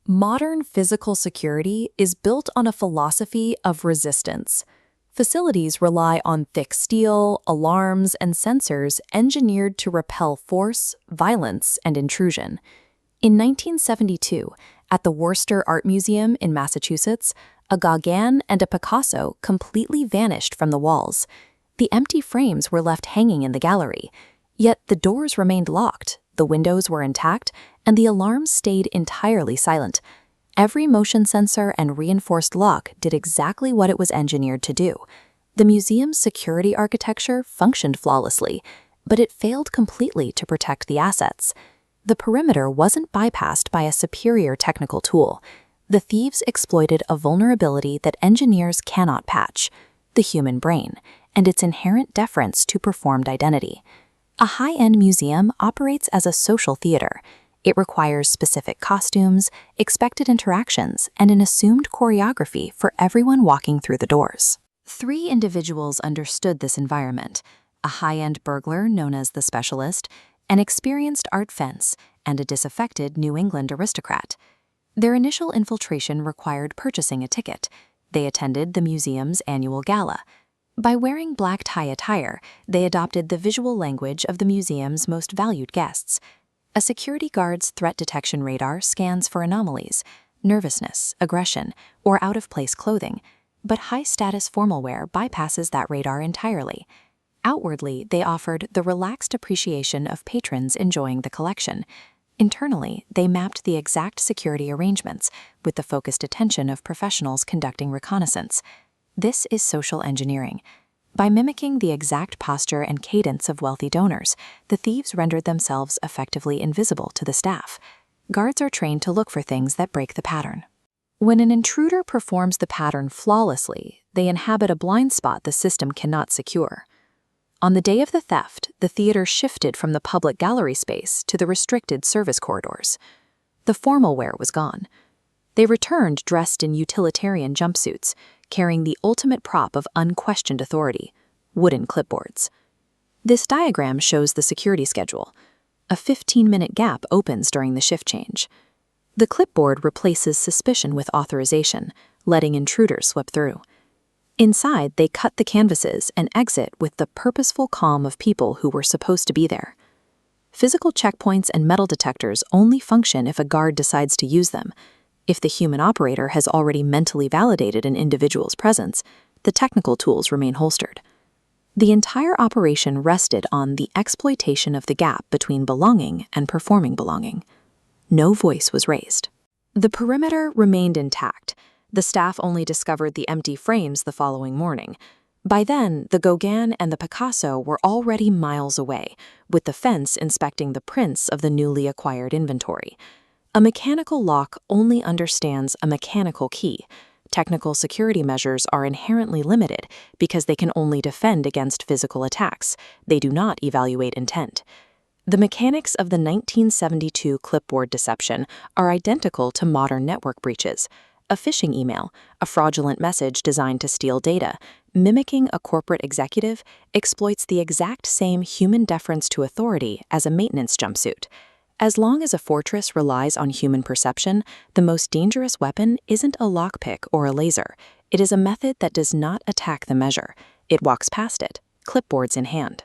Modern physical security is built on a philosophy of resistance. Facilities rely on thick steel, alarms, and sensors engineered to repel force, violence, and intrusion. In 1972, at the Worcester Art Museum in Massachusetts, a Gauguin and a Picasso completely vanished from the walls. The empty frames were left hanging in the gallery, yet the doors remained locked, the windows were intact, and the alarms stayed entirely silent. Every motion sensor and reinforced lock did exactly what it was engineered to do. The museum's security architecture functioned flawlessly, but it failed completely to protect the assets. The perimeter wasn't bypassed by a superior technical tool. The thieves exploited a vulnerability that engineers cannot patch: the human brain, and its inherent deference to performed identity. A high-end museum operates as a social theater. It requires specific costumes, expected interactions, and an assumed choreography for everyone walking through the doors. 3 individuals understood this environment: a high-end burglar known as the Specialist, an experienced art fence, and a disaffected New England aristocrat. Their initial infiltration required purchasing a ticket. They attended the museum's annual gala. By wearing black tie attire, they adopted the visual language of the museum's most valued guests. A security guard's threat detection radar scans for anomalies, nervousness, aggression, or out-of-place clothing, but high-status formal wear bypasses that radar entirely. Outwardly, they offered the relaxed appreciation of patrons enjoying the collection. Internally, they mapped the exact security arrangements with the focused attention of professionals conducting reconnaissance. This is social engineering. By mimicking the exact posture and cadence of wealthy donors, the thieves rendered themselves effectively invisible to the staff. Guards are trained to look for things that break the pattern. When an intruder performs the pattern flawlessly, they inhabit a blind spot the system cannot secure. On the day of the theft, the theater shifted from the public gallery space to the restricted service corridors. The formal wear was gone. They returned dressed in utilitarian jumpsuits, carrying the ultimate prop of unquestioned authority: wooden clipboards. This diagram shows the security schedule. A 15-minute gap opens during the shift change. The clipboard replaces suspicion with authorization, letting intruders slip through. Inside, they cut the canvases and exit with the purposeful calm of people who were supposed to be there. Physical checkpoints and metal detectors only function if a guard decides to use them. If the human operator has already mentally validated an individual's presence, the technical tools remain holstered. The entire operation rested on the exploitation of the gap between belonging and performing belonging. No voice was raised. The perimeter remained intact. The staff only discovered the empty frames the following morning. By then, the Gauguin and the Picasso were already miles away, with the fence inspecting the prints of the newly acquired inventory. A mechanical lock only understands a mechanical key. Technical security measures are inherently limited because they can only defend against physical attacks. They do not evaluate intent. The mechanics of the 1972 clipboard deception are identical to modern network breaches. A phishing email, a fraudulent message designed to steal data, mimicking a corporate executive, exploits the exact same human deference to authority as a maintenance jumpsuit. As long as a fortress relies on human perception, the most dangerous weapon isn't a lockpick or a laser. It is a method that does not attack the measure. It walks past it, clipboards in hand.